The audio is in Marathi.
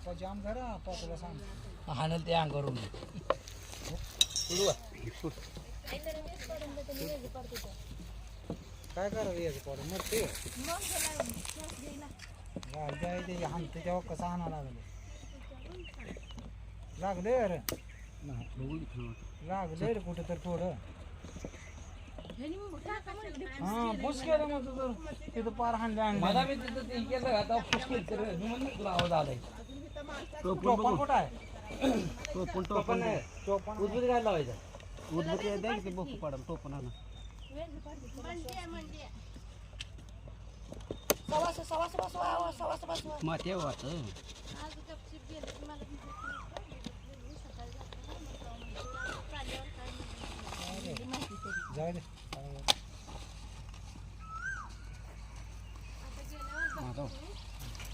जाम करा तुला सांग हाणल ते अंगावरून काय करावं याचं पडून मरते हाणते तेव्हा कसं आणा लागलं लागले अरे लागले रे कुठं तर थोडं हा पुस केलं मग तुझं तिथं पार हाणले मला मी तिथं ते केलं आता पुश केलं तर मी म्हणलं तुला आवाज आलाय टोपण कुठं आहे टोपण नाही टोपण उजवीत काय लावायचं उद्बत्ती द्या की ते बोक पाडा टोपण आणा माती आहे वाट जाऊ दे आता